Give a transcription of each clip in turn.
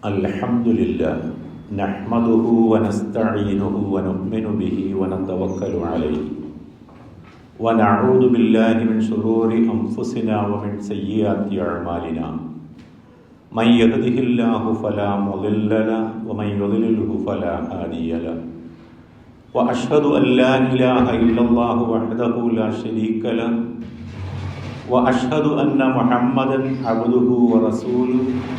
അൽഹംദുലില്ലാഹ് നഹ്മദുഹു വനസ്തഈനുഹു വനുഅ്മിനു ബിഹി വനതവക്കലു അലൈഹി വനഊദു ബില്ലാഹി മിൻ ശുറൂരി അൻഫുസിനാ വമിൻ സയ്യിആതി അഅ്മാലിനാ മൻ യഹ്ദിഹില്ലാഹു ഫലാ മുളില്ല ലഹു വമൻ യുദ്ലിൽഹു ഫലാ ഹാദിയ ലഹു വഅശ്ഹദു അൻ ലാ ഇലാഹ ഇല്ലല്ലാഹു വഹ്ദഹു ലാ ശരീക ലഹു വഅശ്ഹദു അന്ന മുഹമ്മദൻ അബ്ദുഹു വറസൂലുഹു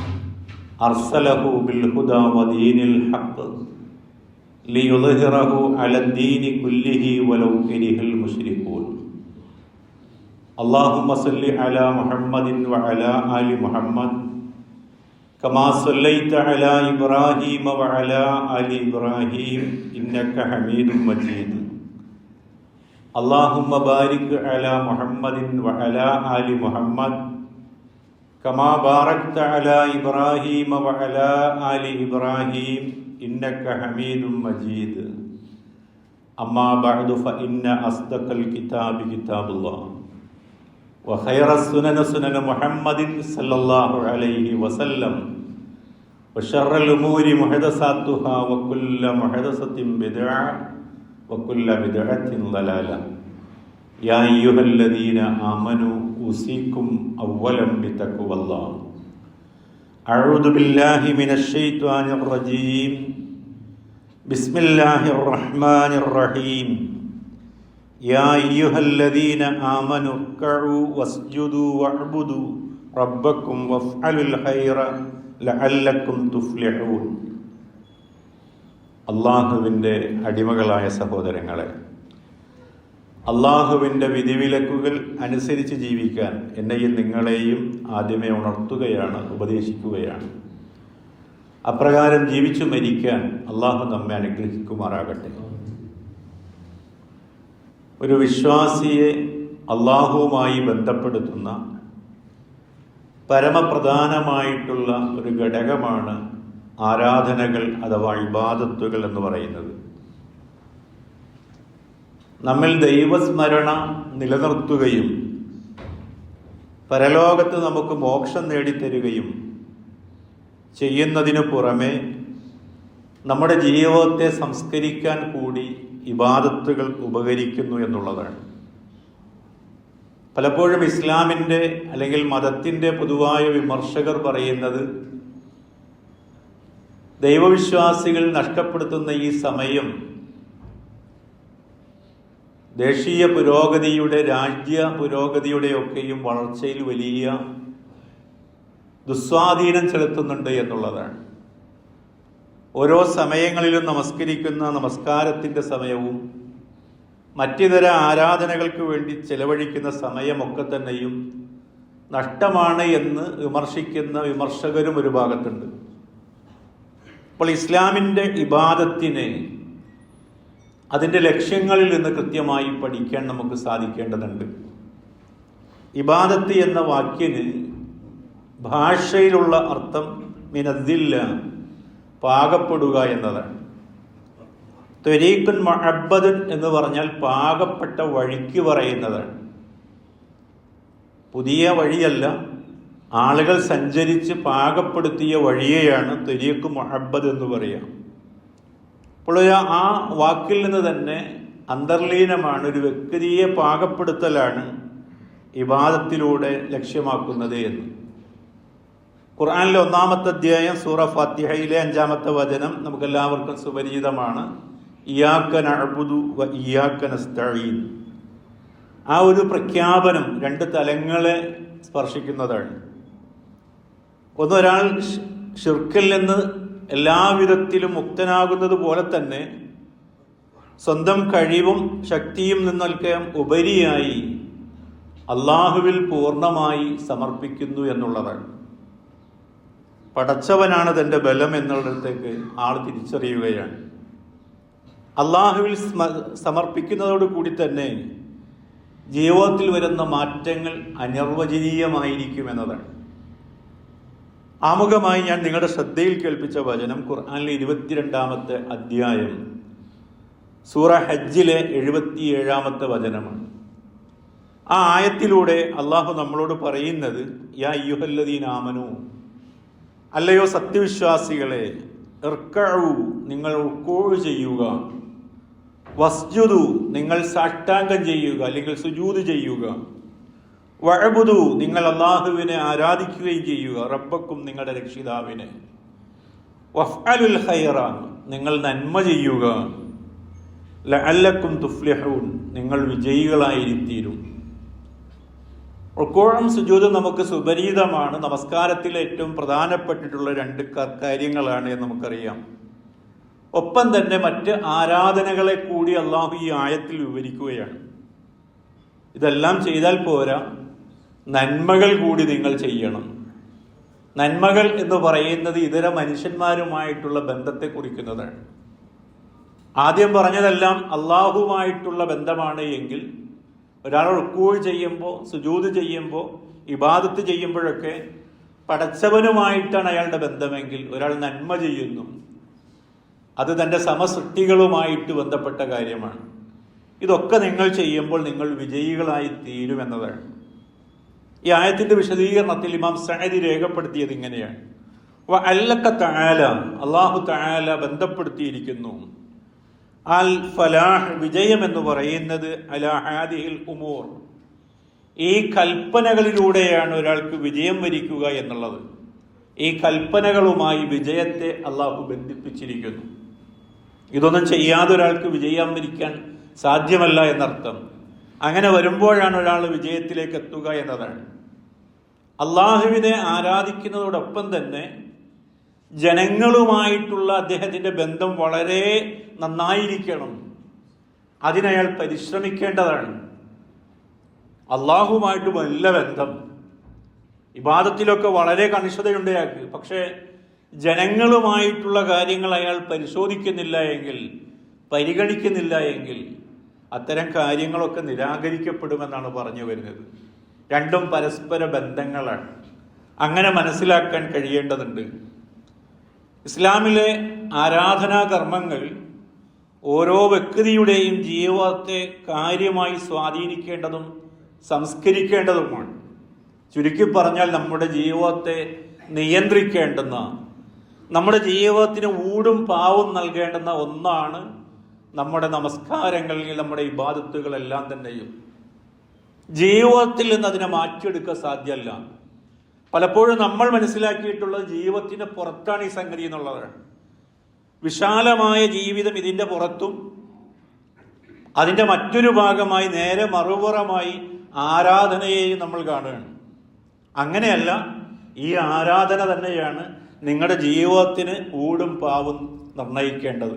അർസലഹു ബിൽഹുദാ വദീനിൽ ഹഖ് ലിയുദ്ഹിറഹു അലദ്ദീനി കുല്ലിഹി വലൗ കരിഹൽ മുശ്രികൂൻ. അല്ലാഹുമ്മ സല്ലി അലാ മുഹമ്മദിൻ വഅലാ ആലി മുഹമ്മദ് കമാ സല്ലൈത അലാ ഇബ്രാഹീമ വഅലാ ആലി ഇബ്രാഹീം ഇന്നക ഹമീദും മജീദ്. അല്ലാഹുമ്മ ബാരിക് അലാ മുഹമ്മദിൻ വഅലാ ആലി മുഹമ്മദ് കമാ ബാറക്ത അലാ ഇബ്രാഹീമ വഅലാ ആലി ഇബ്രാഹീം ഇന്നക ഹമീദും മജീദ്. അമ്മാ ബഅദു ഫഇന്ന അസ്ദഖൽ കിതാബി കിതാബുല്ലാഹ് വഖൈറസ് സുനനി സുനനു മുഹമ്മദിൻ സല്ലല്ലാഹു അലൈഹി വസല്ലം വശർറൽ ഉമൂരി മുഹദസാത്തുഹാ വകുല്ല മുഹദസത്തിൻ ബിദ്അ വകുല്ല ബിദ്അത്തിൻ ളലാല. യാ അയ്യുഹല്ലദീന ആമനൂ ഉസീകും അവ്വലൻ ബിതഖ്വല്ലാഹ്. അഊദു ബില്ലാഹി മിനശ് ശൈത്വാനിർ റജീം. ബിസ്മില്ലാഹിർ റഹ്മാനിർ റഹീം. യാ അയ്യുഹല്ലദീന ആമനൂ ഇർകഉ വസ്ജുദു വഅ്ബുദു റബ്ബക്കും വഫ്അലുൽ ഖൈറ ലഅല്ലക്കും തുഫ്ലിഹൂൻ. അല്ലാഹുവിൻ്റെ അടിമകളായ സഹോദരങ്ങളെ, അള്ളാഹുവിൻ്റെ വിധിവിലക്കുകൾ അനുസരിച്ച് ജീവിക്കാൻ എന്നെയും നിങ്ങളെയും ആദ്യമേ ഉണർത്തുകയാണ്, ഉപദേശിക്കുകയാണ്. അപ്രകാരം ജീവിച്ചു മരിക്കാൻ അള്ളാഹു നമ്മെ അനുഗ്രഹിക്കുമാറാകട്ടെ. ഒരു വിശ്വാസിയെ അള്ളാഹുവുമായി ബന്ധപ്പെടുത്തുന്ന പരമപ്രധാനമായിട്ടുള്ള ഒരു ഘടകമാണ് ആരാധനകൾ അഥവാ ഇബാദത്തുകൾ എന്ന് പറയുന്നത്. നമ്മിൽ ദൈവസ്മരണ നിലനിർത്തുകയും പരലോകത്ത് നമുക്ക് മോക്ഷം നേടിത്തരുകയും ചെയ്യുന്നതിനു പുറമെ നമ്മുടെ ജീവിതത്തെ സംസ്കരിക്കാൻ കൂടി ഇബാദത്തുകൾ ഉപകരിക്കുന്നു എന്നുള്ളതാണ്. പലപ്പോഴും ഇസ്ലാമിൻ്റെ അല്ലെങ്കിൽ മതത്തിൻ്റെ പൊതുവായ വിമർശകർ പറയുന്നത് ദൈവവിശ്വാസികൾ നഷ്ടപ്പെടുത്തുന്ന ഈ സമയം ദേശീയ പുരോഗതിയുടെ, രാജ്യ പുരോഗതിയുടെ ഒക്കെയും വളർച്ചയിൽ വലിയ ദുസ്വാധീനം ചെലുത്തുന്നുണ്ട് എന്നുള്ളതാണ്. ഓരോ സമയങ്ങളിലും നമസ്കരിക്കുന്ന നമസ്കാരത്തിൻ്റെ സമയവും മറ്റിതര ആരാധനകൾക്ക് വേണ്ടി ചെലവഴിക്കുന്ന സമയമൊക്കെ തന്നെയും നഷ്ടമാണ് എന്ന് വിമർശിക്കുന്ന വിമർശകരും ഒരു ഭാഗത്തുണ്ട്. അപ്പോൾ ഇസ്ലാമിൻ്റെ ഇബാദത്തിനെ അതിൻ്റെ ലക്ഷ്യങ്ങളിൽ നിന്ന് കൃത്യമായി പഠിക്കാൻ നമുക്ക് സാധിക്കേണ്ടതുണ്ട്. ഇബാദത്ത് എന്ന വാക്കിന് ഭാഷയിലുള്ള അർത്ഥം മിനദ്ദില്ല, പാകപ്പെടുക എന്നതാണ്. ത്വരീഖുൻ മുഅബ്ബദുൻ എന്ന് പറഞ്ഞാൽ പാകപ്പെട്ട വഴിക്ക് പറയുന്നതാണ്. പുതിയ വഴിയല്ല, ആളുകൾ സഞ്ചരിച്ച് പാകപ്പെടുത്തിയ വഴിയെയാണ് ത്വരീഖ് മുഅബ്ബദ് എന്ന് പറയുക. അപ്പോൾ ആ വാക്കിൽ നിന്ന് തന്നെ അന്തർലീനമാണ്, ഒരു വ്യക്തിയെ പാകപ്പെടുത്തലാണ് ഇബാദത്തിലൂടെ ലക്ഷ്യമാക്കുന്നത് എന്ന്. ഖുർആനിലെ 1-ാമത്തെ അധ്യായം സൂറ ഫാത്തിഹയിലെ 5-ാമത്തെ വചനം നമുക്കെല്ലാവർക്കും സുപരിചിതമാണ്. ഇയ്യാക നഅ്ബുദു വ ഇയ്യാക നസ്തഈൻ. ആ ഒരു പ്രഖ്യാപനം രണ്ട് തലങ്ങളെ സ്പർശിക്കുന്നതാണ്. ഒരാൾ ശിർക്കിൽ നിന്ന് എല്ലാവിധത്തിലും മുക്തനാകുന്നത് പോലെ തന്നെ സ്വന്തം കഴിവും ശക്തിയും നിന്നൊക്കെ ഉപരിയായി അള്ളാഹുവിൽ പൂർണ്ണമായി സമർപ്പിക്കുന്നു എന്നുള്ളതാണ്. പടച്ചവനാണ് തൻ്റെ ബലം എന്നുള്ളിടത്തേക്ക് ആൾ തിരിച്ചറിയുകയാണ്. അള്ളാഹുവിൽ സമർപ്പിക്കുന്നതോടുകൂടി തന്നെ ജീവിതത്തിൽ വരുന്ന മാറ്റങ്ങൾ അനിർവചനീയമായിരിക്കുമെന്നതാണ്. ആമുഖമായി ഞാൻ നിങ്ങളുടെ ശ്രദ്ധയിൽ കേൾപ്പിച്ച വചനം ഖുർആനിലെ 22-ാമത്തെ അധ്യായം സൂറ ഹജ്ജിലെ 77-ാമത്തെ വചനമാണ്. ആ ആയത്തിലൂടെ അള്ളാഹു നമ്മളോട് പറയുന്നത് യാ അയ്യുഹല്ലദീന ആമനു, അല്ലയോ സത്യവിശ്വാസികളെ, ഇർക്കഉ നിങ്ങൾ റുക്കൂഅ് ചെയ്യുക, വസ്ജുദു നിങ്ങൾ സാഷ്ടാംഗം ചെയ്യുക അല്ലെങ്കിൽ സുജൂദ് ചെയ്യുക, വഅബ്ദു നിങ്ങൾ അല്ലാഹുവിനെ ആരാധിക്കുകയും ചെയ്യുക, റബ്ബക്കും നിങ്ങളുടെ രക്ഷിതാവിനെ, വഫ്അലുൽ ഖൈറ നിങ്ങൾ നന്മ ചെയ്യുക, ലഅല്ലക്കും തുഫ്ലിഹൂൻ നിങ്ങൾ വിജയികളായിത്തീരും. റുക്കൂഉം സുജൂദും നമുക്ക് സുപരിചിതമാണ്. നമസ്കാരത്തിലെ ഏറ്റവും പ്രധാനപ്പെട്ടിട്ടുള്ള രണ്ട് കാര്യങ്ങളാണ് എന്ന് നമുക്കറിയാം. ഒപ്പം തന്നെ മറ്റ് ആരാധനകളെ കൂടി അള്ളാഹു ഈ ആയത്തിൽ വിവരിക്കുകയാണ്. ഇതെല്ലാം ചെയ്താൽ പോരാ, നന്മകൾ കൂടി നിങ്ങൾ ചെയ്യണം. നന്മകൾ എന്ന് പറയുന്നത് ഇതര മനുഷ്യന്മാരുമായിട്ടുള്ള ബന്ധത്തെ കുറിക്കുന്നതാണ്. ആദ്യം പറഞ്ഞതെല്ലാം അള്ളാഹുവുമായിട്ടുള്ള ബന്ധമാണ് എങ്കിൽ ഒരാൾ റുക്കൂഅ് ചെയ്യുമ്പോൾ, സുജൂദ് ചെയ്യുമ്പോൾ, ഇബാദത്ത് ചെയ്യുമ്പോഴൊക്കെ പടച്ചവനുമായിട്ടാണ് അയാളുടെ ബന്ധമെങ്കിൽ ഒരാൾ നന്മ ചെയ്യുന്നു, അത് തൻ്റെ സമസൃഷ്ടികളുമായിട്ട് ബന്ധപ്പെട്ട കാര്യമാണ്. ഇതൊക്കെ നിങ്ങൾ ചെയ്യുമ്പോൾ നിങ്ങൾ വിജയികളായി തീരുമെന്നതാണ്. ഈ ആയത്തിന്റെ വിശദീകരണത്തിൽ ഇമാം സഅദി രേഖപ്പെടുത്തിയത് ഇങ്ങനെയാണ്: വഅല്ലക തആല അല്ലാഹു തആല ബന്ധപ്പെടുത്തിയിരിക്കുന്നു അൽ ഫലാഹ് വിജയം എന്ന് പറയുന്നത് അലാ ഹാദിഹിൽ ഉമൂർ ഈ കൽപ്പനകളിലൂടെയാണ് ഒരാൾക്ക് വിജയം വരിക്കുക എന്നുള്ളത്. ഈ കൽപ്പനകളുമായി വിജയത്തെ അള്ളാഹു ബന്ധിപ്പിച്ചിരിക്കുന്നു. ഇതൊന്നും ചെയ്യാതെ ഒരാൾക്ക് വിജയം വരിക്കാൻ സാധ്യമല്ല എന്നർത്ഥം. അങ്ങനെ വരുമ്പോഴാണ് ഒരാൾ വിജയത്തിലേക്ക് എത്തുക എന്നതാണ്. അള്ളാഹുവിനെ ആരാധിക്കുന്നതോടൊപ്പം തന്നെ ജനങ്ങളുമായിട്ടുള്ള അദ്ദേഹത്തിന്റെ ബന്ധം വളരെ നന്നായിരിക്കണം. അതിനയാൾ പരിശ്രമിക്കേണ്ടതാണ്. അള്ളാഹുമായിട്ട് നല്ല ബന്ധം, ഇബാദത്തിലൊക്കെ വളരെ കണിശതയുണ്ട് അയാൾക്ക്. പക്ഷേ ജനങ്ങളുമായിട്ടുള്ള കാര്യങ്ങൾ അയാൾ പരിശോധിക്കുന്നില്ല എങ്കിൽ, പരിഗണിക്കുന്നില്ല എങ്കിൽ അത്തരം കാര്യങ്ങളൊക്കെ നിരാകരിക്കപ്പെടുമെന്നാണ് പറഞ്ഞു വരുന്നത്. രണ്ടും പരസ്പര ബന്ധങ്ങളാണ്. അങ്ങനെ മനസ്സിലാക്കാൻ കഴിയേണ്ടതുണ്ട്. ഇസ്ലാമിലെ ആരാധനാ കർമ്മങ്ങൾ ഓരോ വ്യക്തിയുടെയും ജീവിതത്തെ കാര്യമായി സ്വാധീനിക്കേണ്ടതും സംസ്കരിക്കേണ്ടതുമാണ്. ചുരുക്കി പറഞ്ഞാൽ നമ്മുടെ ജീവിതത്തെ നിയന്ത്രിക്കേണ്ടുന്ന, നമ്മുടെ ജീവിതത്തിന് ഊടും പാവും നൽകേണ്ടുന്ന ഒന്നാണ് നമ്മുടെ നമസ്കാരങ്ങളിൽ, നമ്മുടെ ഇബാദത്തുകളെല്ലാം തന്നെയും. ജീവിതത്തിൽ നിന്ന് അതിനെ മാറ്റിയെടുക്കാൻ സാധ്യമല്ല. പലപ്പോഴും നമ്മൾ മനസ്സിലാക്കിയിട്ടുള്ളത് ജീവിതത്തിന് പുറത്താണ് ഈ സംഗതി എന്നുള്ളതാണ്. വിശാലമായ ജീവിതം ഇതിൻ്റെ പുറത്തും അതിൻ്റെ മറ്റൊരു ഭാഗമായി നേരെ മറുപുറമായി ആരാധനയെയും നമ്മൾ കാണുകയാണ്. അങ്ങനെയല്ല, ഈ ആരാധന തന്നെയാണ് നിങ്ങളുടെ ജീവിതത്തിന് ഊടും പാവും നിർണയിക്കേണ്ടത്,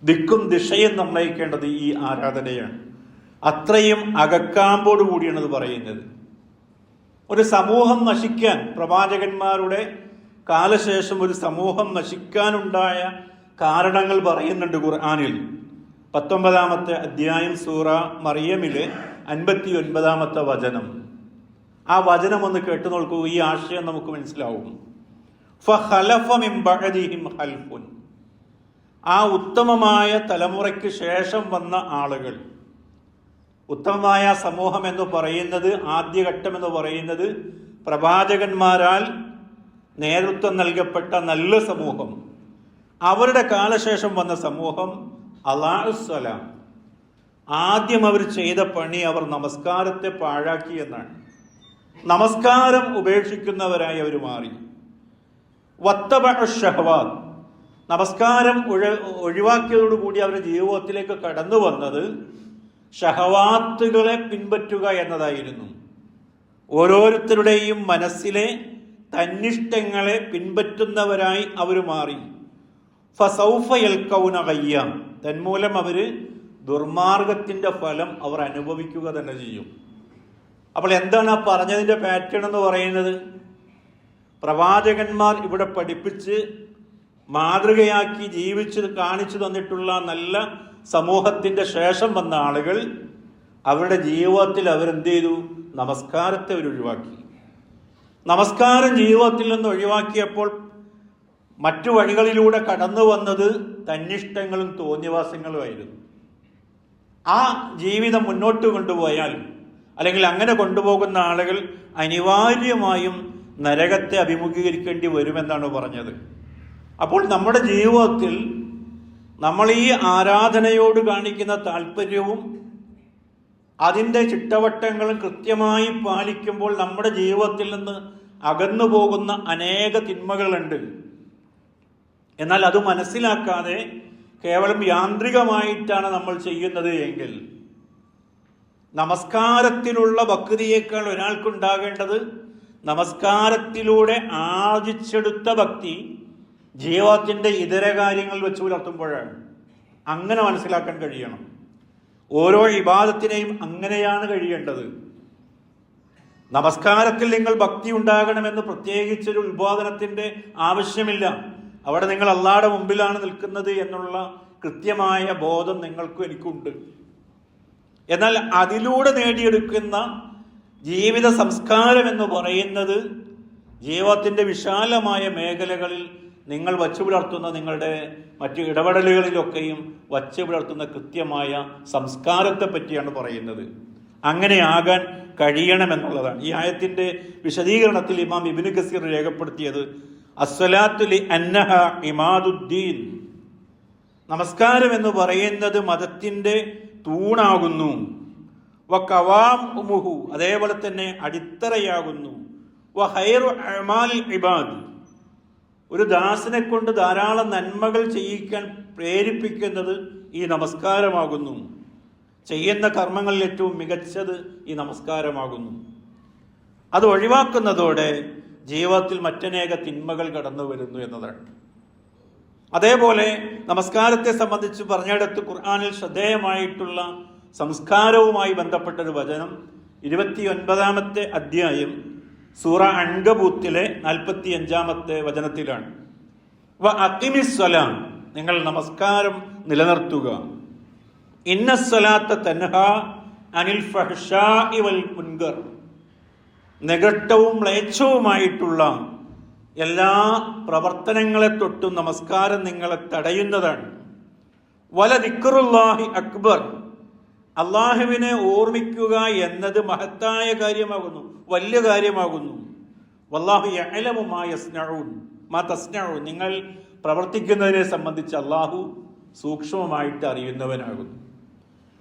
ദിക്കും ദിശയും നിർണയിക്കേണ്ടത് ഈ ആരാധനയാണ്. അത്രയും അകക്കാമ്പോട് കൂടിയാണ് അത് പറയുന്നത്. ഒരു സമൂഹം നശിക്കാൻ, പ്രവാചകന്മാരുടെ കാലശേഷം ഒരു സമൂഹം നശിക്കാനുണ്ടായ കാരണങ്ങൾ പറയുന്നുണ്ട് ഖുർആനിൽ. 19-ാമത്തെ അധ്യായം സൂറ മറിയമിലെ 59-ാമത്തെ വചനം. ആ വചനം ഒന്ന് കേട്ടു നോക്കൂ, ഈ ആശയം നമുക്ക് മനസ്സിലാവും. ഫഖലഫ മിൻ ബഅദിഹിം ഖൽഫുൻ ആ ഉത്തമമായ തലമുറയ്ക്ക് ശേഷം വന്ന ആളുകൾ. ഉത്തമമായ സമൂഹം എന്ന് പറയുന്നത്, ആദ്യഘട്ടം എന്ന് പറയുന്നത് പ്രവാചകന്മാരാൽ നേതൃത്വം നൽകപ്പെട്ട നല്ല സമൂഹം. അവരുടെ കാലശേഷം വന്ന സമൂഹം അളാഉസ്സലാം. ആദ്യം അവർ ചെയ്ത പണി അവർ നമസ്കാരത്തെ പാഴാക്കി എന്നാണ്. നമസ്കാരം ഉപേക്ഷിക്കുന്നവരായി അവർ മാറി. വത്തബഅ ശഹവാത്ത് നമസ്കാരം ഒഴിവാക്കിയതോടുകൂടി അവരുടെ ജീവിതത്തിലേക്ക് കടന്നു വന്നത് ഷഹവാത്തുകളെ പിൻപറ്റുക എന്നതായിരുന്നു. ഓരോരുത്തരുടെയും മനസ്സിലെ തന്നിഷ്ടങ്ങളെ പിൻപറ്റുന്നവരായി അവർ മാറി. ഫസൗഫ യൽഖൗന ഗയ്യ തന്മൂലം അവർ ദുർമാർഗത്തിന്റെ ഫലം അവർ അനുഭവിക്കുക തന്നെ ചെയ്യും. അപ്പോൾ എന്താണ് ആ പറഞ്ഞതിന്റെ പാറ്റേൺ എന്ന് പറയുന്നത്? പ്രവാചകന്മാർ ഇവിടെ പഠിപ്പിച്ച് മാതൃകയാക്കി ജീവിച്ച് കാണിച്ചു തന്നിട്ടുള്ള നല്ല സമൂഹത്തിന്റെ ശേഷം വന്ന ആളുകൾ അവരുടെ ജീവിതത്തിൽ അവരെന്ത് ചെയ്തു? നമസ്കാരത്തെ അവർ ഒഴിവാക്കി. നമസ്കാരം ജീവിതത്തിൽ നിന്ന് ഒഴിവാക്കിയപ്പോൾ മറ്റു വഴികളിലൂടെ കടന്നു വന്നത് തന്നിഷ്ടങ്ങളും തോന്നിവാസങ്ങളുമായിരുന്നു. ആ ജീവിതം മുന്നോട്ട് കൊണ്ടുപോയാൽ, അല്ലെങ്കിൽ അങ്ങനെ കൊണ്ടുപോകുന്ന ആളുകൾ അനിവാര്യമായും നരകത്തെ അഭിമുഖീകരിക്കേണ്ടി വരുമെന്നാണ് പറഞ്ഞത്. അപ്പോൾ നമ്മുടെ ജീവിതത്തിൽ നമ്മൾ ഈ ആരാധനയോട് കാണിക്കുന്ന താല്പര്യവും അതിൻ്റെ ചിട്ടവട്ടങ്ങളും കൃത്യമായി പാലിക്കുമ്പോൾ നമ്മുടെ ജീവിതത്തിൽ നിന്ന് അകന്നു പോകുന്ന അനേക തിന്മകളുണ്ട്. എന്നാൽ അത് മനസ്സിലാക്കാതെ കേവലം യാന്ത്രികമായിട്ടാണ് നമ്മൾ ചെയ്യുന്നത് എങ്കിൽ നമസ്കാരത്തിലുള്ള ഭക്തിയേക്കാൾ ഒരാൾക്കുണ്ടാകേണ്ടത് നമസ്കാരത്തിലൂടെ ആർജിച്ചെടുത്ത ഭക്തി ജീവിതത്തിൻ്റെ ഇതര കാര്യങ്ങൾ വെച്ച് പുലർത്തുമ്പോഴാണ്. അങ്ങനെ മനസ്സിലാക്കാൻ കഴിയണം. ഓരോ ഇബാദത്തിനെയും അങ്ങനെയാണ് കഴിയേണ്ടത്. നമസ്കാരത്തിൽ നിങ്ങൾ ഭക്തി ഉണ്ടാകണമെന്ന് പ്രത്യേകിച്ചൊരു ഉത്ബോധനത്തിൻ്റെ ആവശ്യമില്ല. അവിടെ നിങ്ങൾ അല്ലാഹുവിന്റെ മുമ്പിലാണ് നിൽക്കുന്നത് എന്നുള്ള കൃത്യമായ ബോധം നിങ്ങൾക്കും എനിക്കുണ്ട്. എന്നാൽ അതിലൂടെ നേടിയെടുക്കുന്ന ജീവിത സംസ്കാരം എന്ന് പറയുന്നത് ജീവിതത്തിൻ്റെ വിശാലമായ മേഖലകളിൽ നിങ്ങൾ വച്ചു പുലർത്തുന്ന നിങ്ങളുടെ മറ്റു ഇടപെടലുകളിലൊക്കെയും വച്ചു പുലർത്തുന്ന കൃത്യമായ സംസ്കാരത്തെ പറ്റിയാണ് പറയുന്നത്. അങ്ങനെ ആകാൻ കഴിയണമെന്നുള്ളതാണ്. ഈ ആയത്തിൻ്റെ വിശദീകരണത്തിൽ ഇമാം ഇബ്നു കസീർ രേഖപ്പെടുത്തിയത് അസ്സലാത്തു ലി അന്നഹ ഇമാദുദ്ദീൻ, നമസ്കാരം എന്ന് പറയുന്നത് മതത്തിൻ്റെ തൂണാകുന്നു. വ ഖവാമുഹു, അതേപോലെ തന്നെ അടിത്തറയാകുന്നു. വ ഖൈറു അഅമാലിൽ ഇബാദ്, ഒരു ദാസനെ കൊണ്ട് ധാരാളം നന്മകൾ ചെയ്യിക്കാൻ പ്രേരിപ്പിക്കുന്നത് ഈ നമസ്കാരമാകുന്നു. ചെയ്യുന്ന കർമ്മങ്ങളിൽ ഏറ്റവും മികച്ചത് ഈ നമസ്കാരമാകുന്നു. അത് ഒഴിവാക്കുന്നതോടെ ജീവിതത്തിൽ മറ്റനേക തിന്മകൾ കടന്നു വരുന്നു എന്നതാണ്. അതേപോലെ നമസ്കാരത്തെ സംബന്ധിച്ച് പറഞ്ഞിടത്ത് ഖുർആനിൽ ശ്രദ്ധേയമായിട്ടുള്ള സംസ്കാരവുമായി ബന്ധപ്പെട്ടൊരു വചനം 29-ാമത്തെ അധ്യായം സൂറ അൻകബൂത്തിലെ 45-ാമത്തെ വചനത്തിലാണ്. വ അഖിമിസ്സലാം, നിങ്ങൾ നമസ്കാരം നിലനിർത്തുക. ഇന്നസ്സലാത്ത തൻഹാ അനിൽ ഫഹ്ശാഇ വൽ മുൻകർ, നികട്ടവും മ്ലേച്ഛവുമായിട്ടുള്ള എല്ലാ പ്രവർത്തനങ്ങളെ തൊട്ടും നമസ്കാരം നിങ്ങളെ തടയുന്നതാണ്. വല ദിക്റുല്ലാഹി അക്ബർ, അള്ളാഹുവിനെ ഓർമ്മിക്കുക എന്നത് മഹത്തായ കാര്യമാകുന്നു, വലിയ കാര്യമാകുന്നു. വല്ലാഹു യഅലമു മാ യസ്നഊൻ മാ തസ്നഊൻ, നിങ്ങൾ പ്രവർത്തിക്കുന്നതിനെ സംബന്ധിച്ച് അള്ളാഹു സൂക്ഷ്മമായിട്ട് അറിയുന്നവനാകുന്നു.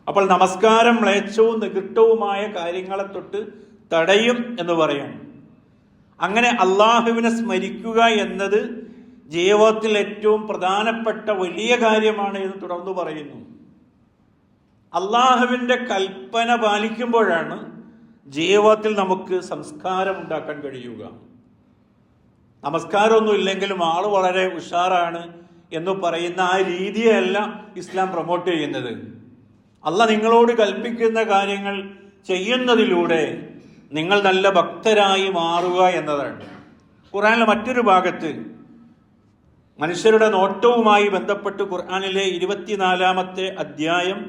അപ്പോൾ നമസ്കാരം മ്ലേച്ഛവും നികൃഷ്ടവുമായ കാര്യങ്ങളെ തൊട്ട് തടയും എന്ന് പറയാം. അങ്ങനെ അള്ളാഹുവിനെ സ്മരിക്കുക എന്നത് ജീവിതത്തിൽ ഏറ്റവും പ്രധാനപ്പെട്ട വലിയ കാര്യമാണ് എന്ന് തുടർന്ന് പറയുന്നു. അള്ളാഹുവിൻ്റെ കൽപ്പന പാലിക്കുമ്പോഴാണ് ജീവിതത്തിൽ നമുക്ക് സംസ്കാരം ഉണ്ടാക്കാൻ കഴിയുക. നമസ്കാരമൊന്നും ഇല്ലെങ്കിലും ആള് വളരെ ഉഷാറാണ് എന്ന് പറയുന്ന ആ രീതിയല്ല ഇസ്ലാം പ്രൊമോട്ട് ചെയ്യുന്നത്. അള്ളാഹ് നിങ്ങളോട് കൽപ്പിക്കുന്ന കാര്യങ്ങൾ ചെയ്യുന്നതിലൂടെ നിങ്ങൾ നല്ല ഭക്തരായി മാറുക എന്നതാണ്. ഖുർആനിലെ മറ്റൊരു ഭാഗത്ത് മനുഷ്യരുടെ നോട്ടവുമായി ബന്ധപ്പെട്ട് ഖുർആനിലെ 24-ാമത്തെ അധ്യായം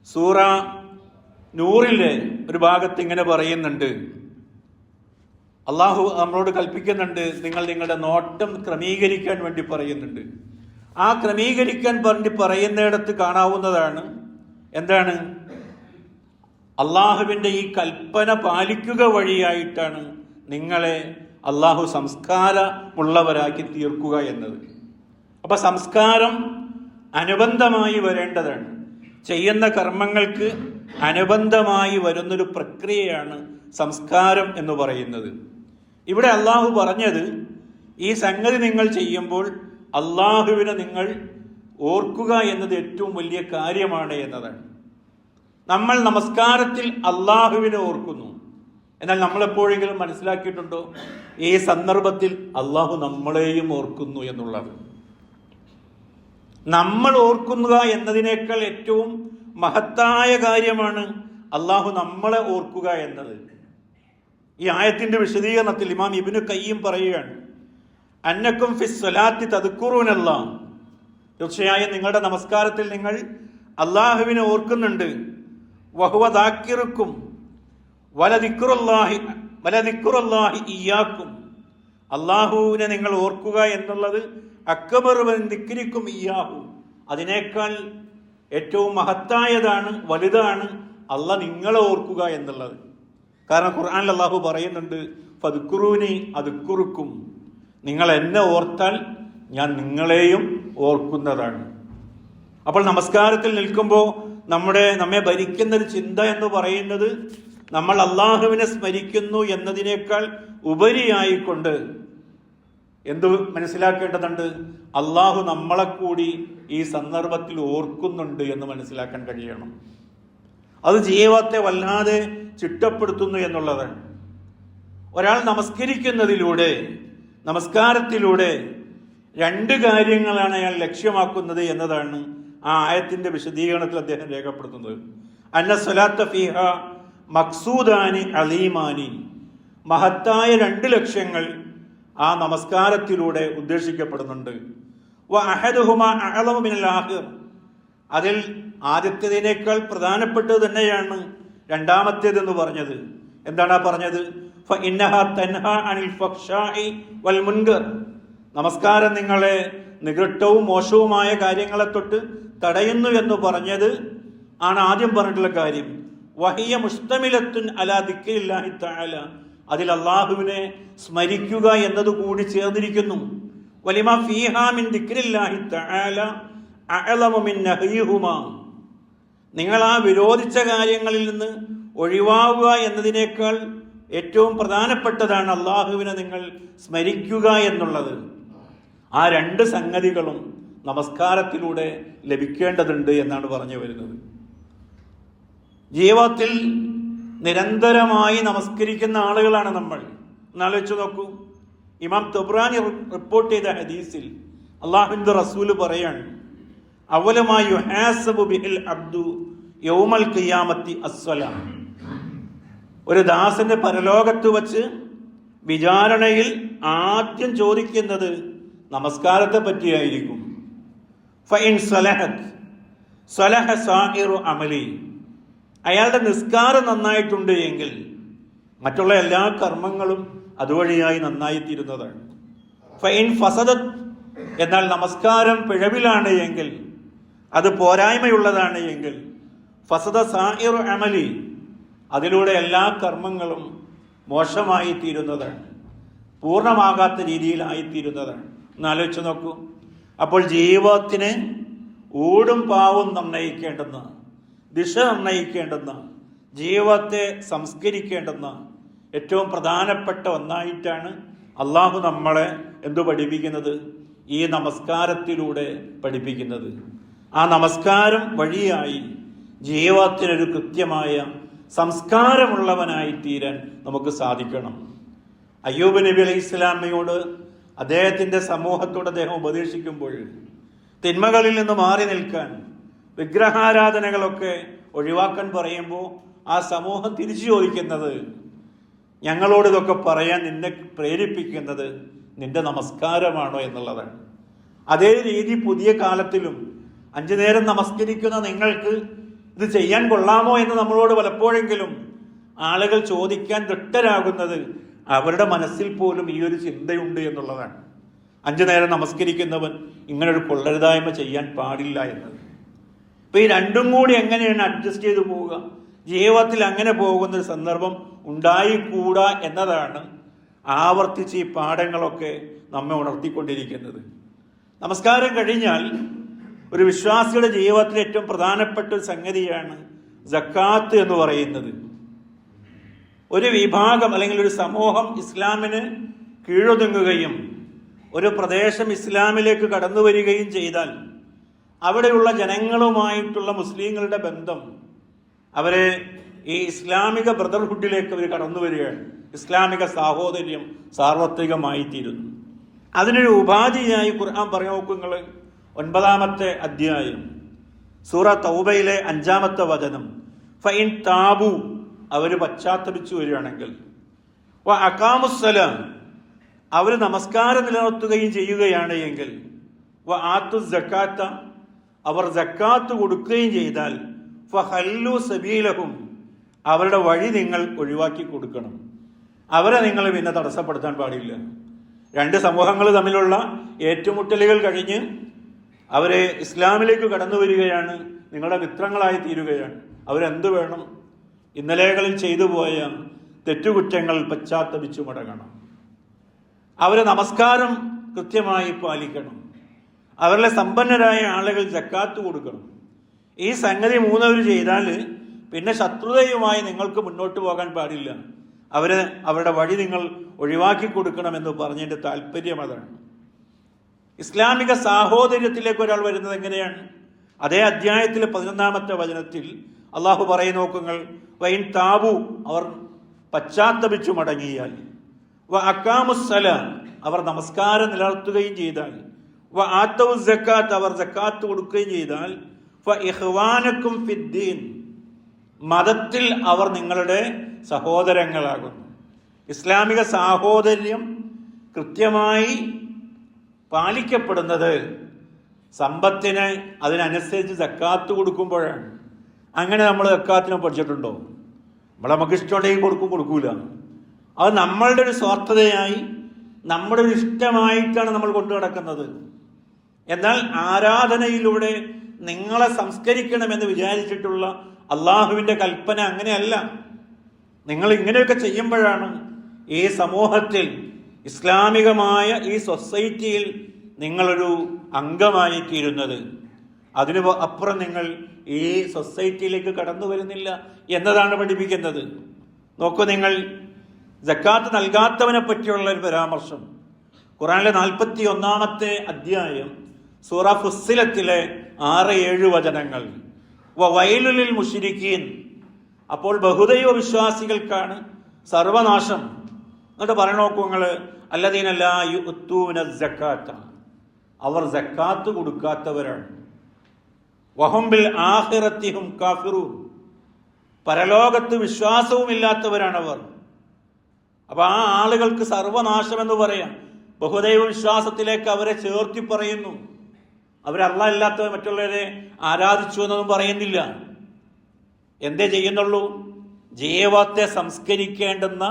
സൂറ നൂറിലെ ഒരു ഭാഗത്ത് ഇങ്ങനെ പറയുന്നുണ്ട്. അള്ളാഹു നമ്മളോട് കൽപ്പിക്കുന്നുണ്ട്, നിങ്ങൾ നിങ്ങളുടെ നോട്ടം ക്രമീകരിക്കാൻ വേണ്ടി പറയുന്നുണ്ട്. ആ ക്രമീകരിക്കാൻ വേണ്ടി പറയുന്നിടത്ത് കാണാവുന്നതാണ് എന്താണ്, അള്ളാഹുവിൻ്റെ ഈ കൽപ്പന പാലിക്കുക വഴിയായിട്ടാണ് നിങ്ങളെ അള്ളാഹു സംസ്കാരമുള്ളവരാക്കി തീർക്കുക എന്നത്. അപ്പൊ സംസ്കാരം അനുബന്ധമായി വരേണ്ടതാണ്. ചെയ്യുന്ന കർമ്മങ്ങൾക്ക് അനുബന്ധമായി വരുന്നൊരു പ്രക്രിയയാണ് സംസ്കാരം എന്ന് പറയുന്നത്. ഇവിടെ അള്ളാഹു പറഞ്ഞത് ഈ സംഗതി നിങ്ങൾ ചെയ്യുമ്പോൾ അള്ളാഹുവിനെ നിങ്ങൾ ഓർക്കുക എന്നത് ഏറ്റവും വലിയ കാര്യമാണ് എന്നതാണ്. നമ്മൾ നമസ്കാരത്തിൽ അള്ളാഹുവിനെ ഓർക്കുന്നു. എന്നാൽ നമ്മളെപ്പോഴെങ്കിലും മനസ്സിലാക്കിയിട്ടുണ്ടോ ഈ സന്ദർഭത്തിൽ അള്ളാഹു നമ്മളെയും ഓർക്കുന്നു എന്നുള്ളത്? നമ്മൾ ഓർക്കുക എന്നതിനേക്കാൾ ഏറ്റവും മഹത്തായ കാര്യമാണ് അള്ളാഹു നമ്മളെ ഓർക്കുക എന്നത്. ഈ ആയത്തിന്റെ വിശദീകരണത്തിൽ ഇമാം ഇബ്നു ഖയ്യിം പറയുകയാണ്, അന്നക്കും ഫിസ് സ്വലാത്തി തദ്കുറൂനല്ലാഹ്, തീർച്ചയായും നിങ്ങളുടെ നമസ്കാരത്തിൽ നിങ്ങൾ അള്ളാഹുവിനെ ഓർക്കുന്നുണ്ട്. വഹുവ ദാക്കിറുക്കും വലദിക്റുല്ലാഹി ഇയ്യാക്കും, അള്ളാഹുവിനെ നിങ്ങൾ ഓർക്കുക എന്നുള്ളത് അക്ബറു മിൻ ദിക്രിക്കും ഇയ്യാഹു, അതിനേക്കാൾ ഏറ്റവും മഹത്തായതാണ്, വലുതാണ് അള്ളാഹ് നിങ്ങളെ ഓർക്കുക എന്നുള്ളത്. കാരണം ഖുർആനിൽ അള്ളാഹു പറയുന്നുണ്ട്, ഫദ്കുറൂനി അദ്കുറുക്കും, നിങ്ങൾ എന്നെ ഓർത്താൽ ഞാൻ നിങ്ങളെയും ഓർക്കുന്നതാണ്. അപ്പോൾ നമസ്കാരത്തിൽ നിൽക്കുമ്പോൾ നമ്മെ ഭരിക്കുന്ന ഒരു ചിന്ത എന്ന് പറയുന്നത് നമ്മൾ അള്ളാഹുവിനെ സ്മരിക്കുന്നു എന്നതിനേക്കാൾ ഉപരിയായിക്കൊണ്ട് എന്ത് മനസ്സിലാക്കേണ്ടതുണ്ട്? അള്ളാഹു നമ്മളെ കൂടി ഈ സന്ദർഭത്തിൽ ഓർക്കുന്നുണ്ട് എന്ന് മനസ്സിലാക്കാൻ കഴിയണം. അത് ജീവിതത്തെ വല്ലാതെ ചിട്ടപ്പെടുത്തുന്നു എന്നുള്ളതാണ്. ഒരാൾ നമസ്കാരത്തിലൂടെ രണ്ട് കാര്യങ്ങളാണ് അയാൾ ലക്ഷ്യമാക്കുന്നത് എന്നതാണ് ആ ആയത്തിന്റെ വിശദീകരണത്തിൽ അദ്ദേഹം രേഖപ്പെടുത്തുന്നത്. അന്ന സ്വലാത്ത ഫീഹ മഖ്സൂദാനി അലീമാനി, മഹത്തായ 2 ലക്ഷ്യങ്ങൾ ആ നമസ്കാരത്തിലൂടെ ഉദ്ദേശിക്കപ്പെടുന്നുണ്ട്. വ അഹദുഹുമാ അഅ്ളമു മിനൽ ആഖിർ, അതിൽ ആദ്യത്തേതിനേക്കാൾ പ്രധാനപ്പെട്ടത് തന്നെയാണ് രണ്ടാമത്തേതെന്ന് പറഞ്ഞത്. എന്താണ് പറഞ്ഞത്? ഫഇന്നഹാ തൻഹാ അനിൽ ഫഹ്ശാഇ വൽ മുൻകർ, നമസ്കാരം നിങ്ങളെ നികൃഷ്ടവും മോശവുമായ കാര്യങ്ങളെ തൊട്ട് തടയുന്നു എന്ന് പറഞ്ഞത് ആണ് ആദ്യം പറഞ്ഞിട്ടുള്ള കാര്യം. വഹിയ മുസ്തമിലത്തുൻ അലാ ദിക്രില്ലാഹി തആല, അതിൽ അള്ളാഹുവിനെ സ്മരിക്കുക എന്നത് കൂടി ചേർന്നിരിക്കുന്നു. വലിമാ ഫീഹാ മിൻ ദിക്രില്ലാഹി തആല അഅ്ളമു മിൻ നഹ്യിഹുമാ, നിങ്ങൾ ആ വിരോധിച്ച കാര്യങ്ങളിൽ നിന്ന് ഒഴിവാവുക എന്നതിനേക്കാൾ ഏറ്റവും പ്രധാനപ്പെട്ടതാണ് അള്ളാഹുവിനെ നിങ്ങൾ സ്മരിക്കുക എന്നുള്ളത്. ആ 2 സംഗതികളും നമസ്കാരത്തിലൂടെ ലഭിക്കേണ്ടതുണ്ട് എന്നാണ് പറഞ്ഞു വരുന്നത്. ജീവിതത്തിൽ നിരന്തരമായി നമസ്കരിക്കുന്ന ആളുകളാണ് നമ്മൾ. എന്നാലോചിച്ച് നോക്കൂ, ഇമാം തബ്രാനി റിപ്പോർട്ട് ചെയ്ത ഹദീസിൽ അള്ളാഹുവിന്റെ റസൂല് പറയാണ്, അവലമായി യുഹാസബു ബിഹിൽ അബ്ദു യൗമൽ ഖിയാമത്തി അസ്സലാം, ഒരു ദാസന്റെ പരലോകത്ത് വച്ച് വിചാരണയിൽ ആദ്യം ചോദിക്കുന്നത് നമസ്കാരത്തെ പറ്റിയായിരിക്കും. ഫഇൻ സലഹത് സലഹ സാഇറു അമലി, അയാളുടെ നിസ്കാരം നന്നായിട്ടുണ്ട് എങ്കിൽ മറ്റുള്ള എല്ലാ കർമ്മങ്ങളും അതുവഴിയായി നന്നായിത്തീരുന്നതാണ്. ഫഇൻ ഫസദത്, എന്നാൽ നമസ്കാരം പിഴവിലാണ് എങ്കിൽ, അത് പോരായ്മയുള്ളതാണ് എങ്കിൽ, ഫസദ സാഇറു അമലി, അതിലൂടെ എല്ലാ കർമ്മങ്ങളും മോശമായി തീരുന്നതാണ്, പൂർണ്ണമാകാത്ത രീതിയിലായിത്തീരുന്നതാണ്. എന്നാലോചിച്ച് നോക്കൂ. അപ്പോൾ ജീവിതത്തിന് ഊടും പാവും നിർണ്ണയിക്കേണ്ടുന്ന, ദിശ നിർണ്ണയിക്കേണ്ടുന്ന, ജീവിതത്തെ സംസ്കരിക്കേണ്ടുന്ന ഏറ്റവും പ്രധാനപ്പെട്ട ഒന്നായിട്ടാണ് അള്ളാഹു നമ്മളെ എന്തു പഠിപ്പിക്കുന്നത്? ഈ നമസ്കാരത്തിലൂടെ പഠിപ്പിക്കുന്നത്. ആ നമസ്കാരം വഴിയായി ജീവിതത്തിനൊരു കൃത്യമായ സംസ്കാരമുള്ളവനായി തീരാൻ നമുക്ക് സാധിക്കണം. അയ്യൂബ് നബി അലൈഹി ഇസ്ലാമയോട് അദ്ദേഹത്തിന്റെ സമൂഹത്തോട് അദ്ദേഹം ഉപദേശിക്കുമ്പോൾ തിന്മകളിൽ നിന്ന് മാറി നിൽക്കാൻ, വിഗ്രഹാരാധനകളൊക്കെ ഒഴിവാക്കാൻ പറയുമ്പോൾ ആ സമൂഹം തിരിച്ചു ചോദിക്കുന്നത്, ഞങ്ങളോട് ഇതൊക്കെ പറയാൻ നിന്നെ പ്രേരിപ്പിക്കുന്നത് നിന്റെ നമസ്കാരമാണോ എന്നുള്ളതാണ്. അതേ രീതി പുതിയ കാലത്തിലും 5 നേരം നമസ്കരിക്കുന്ന നിങ്ങൾക്ക് ഇത് ചെയ്യാൻ കൊള്ളാമോ എന്ന് നമ്മളോട് പലപ്പോഴെങ്കിലും ആളുകൾ ചോദിക്കാൻ ദൃഷ്ടരാകുന്നത് അവരുടെ മനസ്സിൽ പോലും ഈ ഒരു ചിന്തയുണ്ട് എന്നുള്ളതാണ്. 5 നേരം നമസ്കരിക്കുന്നവൻ ഇങ്ങനൊരു കൊള്ളരുതായ്മ ചെയ്യാൻ പാടില്ല എന്നത്. ഇപ്പൊ ഈ രണ്ടും കൂടി എങ്ങനെയാണ് അഡ്ജസ്റ്റ് ചെയ്തു പോവുക? ജീവിതത്തിൽ അങ്ങനെ പോകുന്നൊരു സന്ദർഭം ഉണ്ടായിക്കൂടാ എന്നതാണ് ആവർത്തിച്ച് ഈ പാഠങ്ങളൊക്കെ നമ്മെ ഉണർത്തിക്കൊണ്ടിരിക്കുന്നത്. നമസ്കാരം കഴിഞ്ഞാൽ ഒരു വിശ്വാസിയുടെ ജീവിതത്തിലെ ഏറ്റവും പ്രധാനപ്പെട്ട ഒരു സംഗതിയാണ് സക്കാത്ത് എന്ന് പറയുന്നത്. ഒരു വിഭാഗം അല്ലെങ്കിൽ ഒരു സമൂഹം ഇസ്ലാമിന് കീഴൊതുങ്ങുകയും ഒരു പ്രദേശം ഇസ്ലാമിലേക്ക് കടന്നു വരികയും ചെയ്താൽ അവിടെയുള്ള ജനങ്ങളുമായിട്ടുള്ള മുസ്ലിങ്ങളുടെ ബന്ധം, അവരെ ഈ ഇസ്ലാമിക ബ്രദർഹുഡിലേക്ക് അവർ കടന്നു വരികയാണ്. ഇസ്ലാമിക സാഹോദര്യം സാർവത്രികമായി തീരുന്നു. അതിനൊരു ഉപാധിയായി ഖുർആൻ പറഞ്ഞു നോക്കുക. 9-ാമത്തെ അധ്യായം സൂറ തൗബയിലെ 5-ാമത്തെ വചനം, ഫഇൻ താബു, അവർ പശ്ചാത്തപിച്ചു വരികയാണെങ്കിൽ, വ അഖാമുസ്സലാം, അവർ നമസ്കാരം നിലനിർത്തുകയും ചെയ്യുകയാണ് എങ്കിൽ, വ ആത്തു സക്കാത്ത, അവർ സക്കാത്ത് കൊടുക്കുകയും ചെയ്താൽ, ഫഹല്ലു സബീലഹും, അവരുടെ വഴി നിങ്ങൾ ഒഴിവാക്കി കൊടുക്കണം. അവരെ നിങ്ങൾ പിന്നെ തടസ്സപ്പെടുത്താൻ പാടില്ല. 2 സമൂഹങ്ങൾ തമ്മിലുള്ള ഏറ്റുമുട്ടലുകൾ കഴിഞ്ഞ് അവരെ ഇസ്ലാമിലേക്ക് കടന്നു വരികയാണ്, നിങ്ങളുടെ മിത്രങ്ങളായി തീരുകയാണ്. അവരെന്ത് വേണം? ഇന്നലെകളിൽ ചെയ്തു പോയ തെറ്റുകുറ്റങ്ങൾ പശ്ചാത്തപിച്ചു മടങ്ങണം. അവരെ നമസ്കാരം കൃത്യമായി പാലിക്കണം. അവരിലെ സമ്പന്നരായ ആളുകൾ സക്കാത്ത് കൊടുക്കണം. ഈ സംഗതി മൂന്നവർ ചെയ്താൽ പിന്നെ ശത്രുതയുമായി നിങ്ങൾക്ക് മുന്നോട്ട് പോകാൻ പാടില്ല. അവരുടെ വഴി നിങ്ങൾ ഒഴിവാക്കി കൊടുക്കണമെന്ന് പറഞ്ഞതിൻ്റെ താല്പര്യം അതാണ്. ഇസ്ലാമിക സാഹോദര്യത്തിലേക്ക് ഒരാൾ വരുന്നത് എങ്ങനെയാണ്? അതേ അധ്യായത്തിലെ 11-ാമത്തെ വചനത്തിൽ അള്ളാഹു പറയുന്ന നോക്കുങ്ങൾ, വൈൻ താബു, അവർ പശ്ചാത്തപിച്ചു മടങ്ങിയാൽ, വ അക്കാമുസ്സലാം, അവർ നമസ്കാരം നിലനിർത്തുകയും ചെയ്താൽ, വ ആത്തവു സക്കാത്ത്, അവർ സക്കാത്ത് കൊടുക്കുകയും ചെയ്താൽ, ഫ ഇഖ്വാനക്കും ഫിദ്ദീൻ, മതത്തിൽ അവർ നിങ്ങളുടെ സഹോദരങ്ങളാകുന്നു. ഇസ്ലാമിക സാഹോദര്യം കൃത്യമായി പാലിക്കപ്പെടുന്നത് സമ്പത്തിന് അതിനനുസരിച്ച് സക്കാത്ത് കൊടുക്കുമ്പോഴാണ്. അങ്ങനെ നമ്മൾ സക്കാത്തിനെ പഠിച്ചിട്ടുണ്ടോ? നമുക്ക് ഇഷ്ടമുണ്ടെങ്കിൽ കൊടുക്കൂല. അത് നമ്മളുടെ ഒരു സ്വാർത്ഥതയായി, നമ്മുടെ ഒരു ഇഷ്ടമായിട്ടാണ് നമ്മൾ കൊണ്ടു നടക്കുന്നത്. എന്നാൽ ആരാധനയിലൂടെ നിങ്ങളെ സംസ്കരിക്കണമെന്ന് വിചാരിച്ചിട്ടുള്ള അള്ളാഹുവിൻ്റെ കൽപ്പന അങ്ങനെയല്ല. നിങ്ങൾ ഇങ്ങനെയൊക്കെ ചെയ്യുമ്പോഴാണ് ഈ സമൂഹത്തിൽ, ഇസ്ലാമികമായ ഈ സൊസൈറ്റിയിൽ നിങ്ങളൊരു അംഗമായി തീരുന്നത്. അതിനു അപ്പുറം നിങ്ങൾ ഈ സൊസൈറ്റിയിലേക്ക് കടന്നു വരുന്നില്ല എന്നതാണ് പഠിപ്പിക്കുന്നത്. നോക്കൂ, നിങ്ങൾ സക്കാത്ത് നൽകാത്തവനെ പറ്റിയുള്ള ഒരു പരാമർശം ഖുർആനിലെ 41-ാമത്തെ അധ്യായം സൂറ ഫുസ്സിലത്തിലെ 6-7 വചനങ്ങൾ. വൈലുലിൽ മുശ്രിക്കീൻ, അപ്പോൾ ബഹുദൈവ വിശ്വാസികൾക്കാണ് സർവനാശം. എന്നിട്ട് പറയണ നോക്കൂ നിങ്ങൾ, അല്ലദീന ലാ യുഅ്തൂന സക്കാത്ത, അവർ സക്കാത്ത് കൊടുക്കാത്തവരാണ്. വഹും ബിൽ ആഖിറത്തി ഹും കാഫിറൂൻ, പരലോകത്ത് വിശ്വാസവുമില്ലാത്തവരാണവർ. അപ്പൊ ആ ആളുകൾക്ക് സർവനാശമെന്ന് പറയാം. ബഹുദൈവ വിശ്വാസത്തിലേക്ക് അവരെ ചേർത്തി പറയുന്നു. അവരല്ലാഹ് ഇല്ലാത്തവർ മറ്റുള്ളവരെ ആരാധിച്ചു എന്നൊന്നും പറയുന്നില്ല. എന്തേ ചെയ്യുന്നുള്ളൂ? ജീവത്തെ സംസ്കരിക്കേണ്ടുന്ന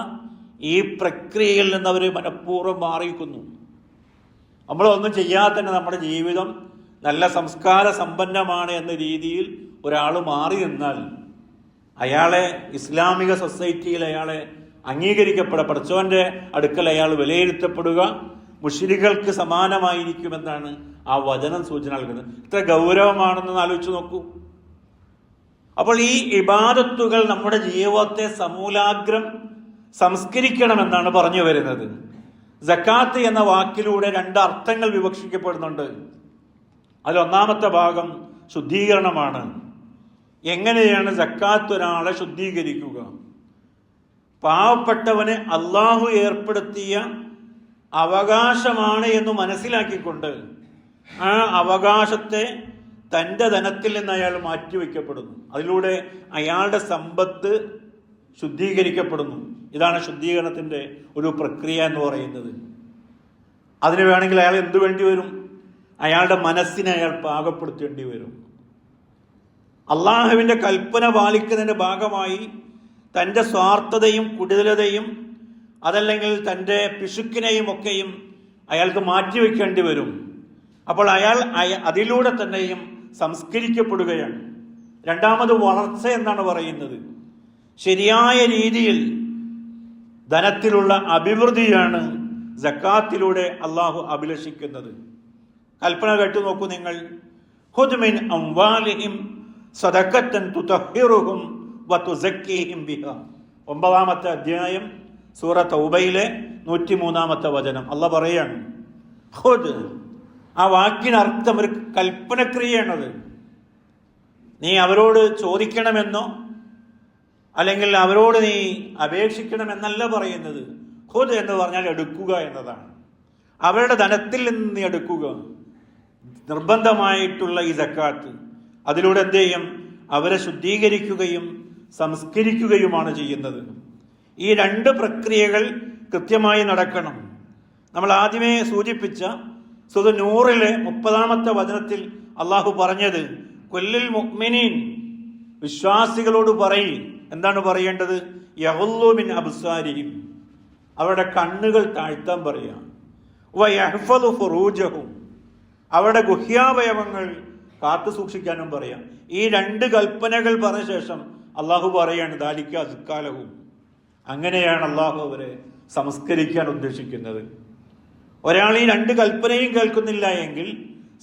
ഈ പ്രക്രിയയിൽ നിന്ന് അവർ മനഃപൂർവ്വം മാറിയിരിക്കുന്നു. നമ്മളൊന്നും ചെയ്യാതെ തന്നെ നമ്മുടെ ജീവിതം നല്ല സംസ്കാര സമ്പന്നമാണ് എന്ന രീതിയിൽ ഒരാൾ മാറി നിന്നാൽ അയാളെ ഇസ്ലാമിക സൊസൈറ്റിയിൽ അയാളെ പഠിച്ചവന്റെ അടുക്കൽ അയാൾ വിലയിരുത്തപ്പെടുക മുശ്രിക്കുകൾക്ക് സമാനമായിരിക്കുമെന്നാണ് ആ വചനം സൂചന നൽകുന്നത്. ഇത്ര ഗൗരവമാണെന്ന് ആലോചിച്ച് നോക്കൂ. അപ്പോൾ ഈ ഇബാദത്തുകൾ നമ്മുടെ ജീവിതത്തെ സമൂലാഗ്രം സംസ്കരിക്കണമെന്നാണ് പറഞ്ഞു വരുന്നത്. സക്കാത്ത് എന്ന വാക്കിലൂടെ 2 അർത്ഥങ്ങൾ വിവക്ഷിക്കപ്പെടുന്നുണ്ട്. അതിലൊന്നാമത്തെ ഭാഗം ശുദ്ധീകരണമാണ്. എങ്ങനെയാണ് സക്കാത്ത് ഒരാളെ ശുദ്ധീകരിക്കുക? പാവപ്പെട്ടവന് അള്ളാഹു ഏർപ്പെടുത്തിയ അവകാശമാണ് എന്ന് മനസ്സിലാക്കിക്കൊണ്ട് ആ അവകാശത്തെ തൻ്റെ ധനത്തിൽ നിന്ന് അയാൾ മാറ്റിവെക്കപ്പെടുന്നു. അതിലൂടെ അയാളുടെ സമ്പത്ത് ശുദ്ധീകരിക്കപ്പെടുന്നു. ഇതാണ് ശുദ്ധീകരണത്തിൻ്റെ ഒരു പ്രക്രിയ എന്ന് പറയുന്നത്. അതിന് വേണമെങ്കിൽ അയാൾ എന്തു വേണ്ടി വരും? അയാളുടെ മനസ്സിനെ അയാൾ പാകപ്പെടുത്തേണ്ടി വരും. അള്ളാഹുവിൻ്റെ കൽപ്പന പാലിക്കുന്നതിൻ്റെ ഭാഗമായി തൻ്റെ സ്വാർത്ഥതയും കുടിലതയും അതല്ലെങ്കിൽ തൻ്റെ പിശുക്കിനെയും ഒക്കെയും അയാൾക്ക് മാറ്റിവെക്കേണ്ടി വരും. അപ്പോൾ അയാൾ അതിലൂടെ തന്നെയും സംസ്കരിക്കപ്പെടുകയാണ്. രണ്ടാമത് വളർച്ച എന്നാണ് പറയുന്നത്. ശരിയായ രീതിയിൽ ധനത്തിലുള്ള അഭിവൃദ്ധിയാണ് സക്കാത്തിലൂടെ അള്ളാഹു അഭിലഷിക്കുന്നത്. കൽപ്പന കേട്ടു നോക്കൂ നിങ്ങൾ. ഖുദ് മിൻ അംവാലിഹിം സദഖത്തൻ തുതഹിറുഹും വതുസക്കീഹിം ബിഹാ. 9-ാമത്തെ അധ്യായം സൂറ തൗബയിലെ 103-ാമത്തെ വചനം. അള്ളാഹ് പറയാണ്, ഖുദ്, ആ വാക്കിനർത്ഥം ഒരു കൽപ്പനക്രിയയാണത്. നീ അവരോട് ചോദിക്കണമെന്നോ അല്ലെങ്കിൽ അവരോട് നീ അപേക്ഷിക്കണമെന്നല്ല പറയുന്നത്. ഖുദ് എന്ന് പറഞ്ഞാൽ എടുക്കുക എന്നതാണ്. അവരുടെ ധനത്തിൽ നിന്ന് നീ എടുക്കുക. നിർബന്ധമായിട്ടുള്ള ഈ സക്കാത്ത് അതിലൂടെ എന്ത് ചെയ്യും? അവരെ ശുദ്ധീകരിക്കുകയും സംസ്കരിക്കുകയുമാണ് ചെയ്യുന്നത്. ഈ 2 പ്രക്രിയകൾ കൃത്യമായി നടക്കണം. നമ്മൾ ആദ്യമേ സൂചിപ്പിച്ച സൂറ നൂറിലെ 30-ാമത്തെ വചനത്തിൽ അള്ളാഹു പറഞ്ഞത്, കുല്ലിൽ മുഅ്മിനീൻ, വിശ്വാസികളോട് പറയും. എന്താണ് പറയേണ്ടത്? യഗ്ളൂ മിൻ അബ്സാരിഹിം, അവരുടെ കണ്ണുകൾ താഴ്ത്താൻ പറയാം. വയഹ്ഫദു ഫുറൂജഹും, അവരുടെ ഗുഹ്യാവയവങ്ങൾ കാത്തു സൂക്ഷിക്കാനും പറയാം. ഈ 2 കൽപ്പനകൾ പറഞ്ഞ ശേഷം അള്ളാഹു പറയാണ്, ദാലിക അസ്കാലഹും, അങ്ങനെയാണ് അള്ളാഹു അവരെ സംസ്കരിക്കാൻ ഉദ്ദേശിക്കുന്നത്. ഒരാൾ ഈ 2 കൽപ്പനയും കേൾക്കുന്നില്ല എങ്കിൽ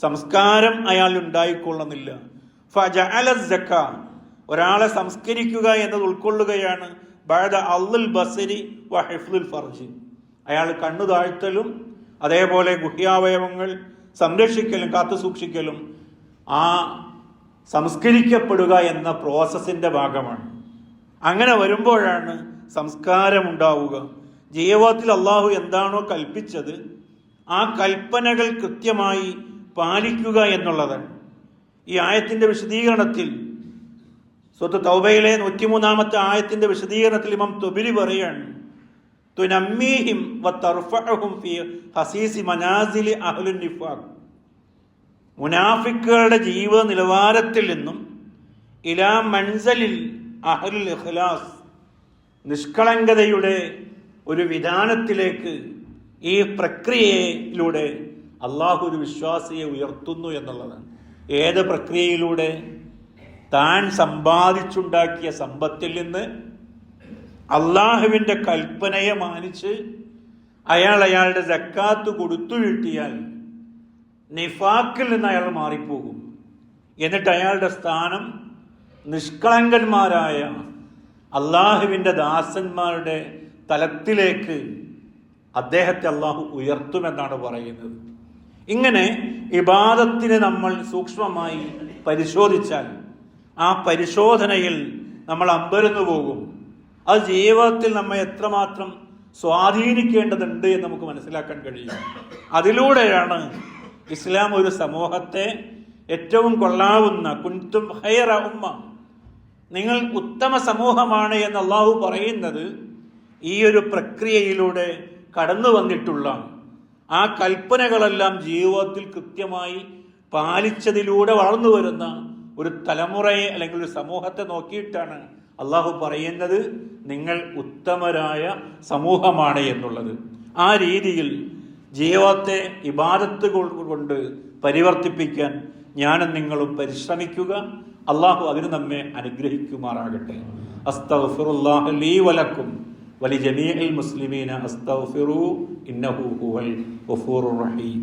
സംസ്കാരം അയാൾ ഉണ്ടായിക്കൊള്ളുന്നില്ല. ഫജഅല സക്ക, ഒരാളെ സംസ്കരിക്കുക എന്നത് ഉൾക്കൊള്ളുകയാണ് ബഅദ അള്ളുൽ ബസരി വ ഹിഫ്ളുൽ ഫർജി, അയാൾ കണ്ണു താഴ്ത്തലും അതേപോലെ ഗുഹ്യാവയവങ്ങൾ സംരക്ഷിക്കലും കാത്തു സൂക്ഷിക്കലും ആ സംസ്കരിക്കപ്പെടുക എന്ന പ്രോസസ്സിന്റെ ഭാഗമാണ്. അങ്ങനെ വരുമ്പോഴാണ് സംസ്കാരം ഉണ്ടാവുക. ജീവിതത്തിൽ അള്ളാഹു എന്താണോ കൽപ്പിച്ചത് ആ കൽപ്പനകൾ കൃത്യമായി പാലിക്കുക എന്നുള്ളതാണ്. ഈ ആയത്തിന്റെ വിശദീകരണത്തിൽ സൂറത്ത് തൗബയിലെ 103-ാമത്തെ ആയത്തിന്റെ വിശദീകരണത്തിൽ ഇമാം തുബരി പറയാണ്, തുനമ്മീഹിം വതർഫഉഹും ഫീ ഹസീസി മനാസിലി അഹ്ലുൻ നിഫാഖ്, മുനാഫിക്കുകളുടെ ജീവിത നിലവാരത്തിൽ നിന്നും ഇലാ മൻസലിൽ അഹ്ലുൽ ഇഖ്ലാസ്, നിഷ്കളങ്കതയുടെ ഒരു വിധാനത്തിലേക്ക് ഈ പ്രക്രിയയിലൂടെ അള്ളാഹു ഒരു വിശ്വാസിയെ ഉയർത്തുന്നു എന്നുള്ളതാണ്. ഏത് പ്രക്രിയയിലൂടെ? താൻ സമ്പാദിച്ചുണ്ടാക്കിയ സമ്പത്തിൽ നിന്ന് അള്ളാഹുവിൻ്റെ കൽപ്പനയെ മാനിച്ച് അയാളുടെ സക്കാത്ത് കൊടുത്തു വീട്ടിയാൽ നിഫാക്കിൽ നിന്ന് അയാൾ മാറിപ്പോകും. എന്നിട്ട് അയാളുടെ സ്ഥാനം നിഷ്കളങ്കന്മാരായ അള്ളാഹുവിൻ്റെ ദാസന്മാരുടെ തലത്തിലേക്ക് അദ്ദേഹത്തെ അള്ളാഹു ഉയർത്തുമെന്നാണ് പറയുന്നത്. ഇങ്ങനെ ഇബാദത്തിനെ നമ്മൾ സൂക്ഷ്മമായി പരിശോധിച്ചാൽ ആ പരിശോധനയിൽ നമ്മൾ അമ്പരന്നു പോകും. അത് ജീവിതത്തിൽ നമ്മെ എത്രമാത്രം സ്വാധീനിക്കേണ്ടതുണ്ട് എന്ന് നമുക്ക് മനസ്സിലാക്കാൻ കഴിയും. അതിലൂടെയാണ് ഇസ്ലാം ഒരു സമൂഹത്തെ ഏറ്റവും കൊള്ളാവുന്ന കുൻതും ഖൈറ ഉമ്മ, നിങ്ങൾ ഉത്തമ സമൂഹമാണ് എന്ന് അള്ളാഹു പറയുന്നത് ഈ ഒരു പ്രക്രിയയിലൂടെ കടന്നു വന്നിട്ടുള്ള ആ കൽപ്പനകളെല്ലാം ജീവിതത്തിൽ കൃത്യമായി പാലിച്ചതിലൂടെ വളർന്നു വരുന്ന ഒരു തലമുറയെ അല്ലെങ്കിൽ ഒരു സമൂഹത്തെ നോക്കിയിട്ടാണ് അള്ളാഹു പറയുന്നത് നിങ്ങൾ ഉത്തമരായ സമൂഹമാണ് എന്നുള്ളത്. ആ രീതിയിൽ ജീവിതത്തെ ഇബാദത്ത് കൊണ്ട് പരിവർത്തിപ്പിക്കാൻ ഞാനും നിങ്ങളും പരിശ്രമിക്കുക. അള്ളാഹു അതിന് നമ്മെ അനുഗ്രഹിക്കുമാറാകട്ടെ. അസ്തഗ്ഫിറുല്ലാഹ ലീ വലക്കും വലിജമീഇൽ മുസ്ലിമീന അസ്തഗ്ഫിറൂ ഇന്നഹു ഹുവൽ ഗഫൂറുർ റഹീം.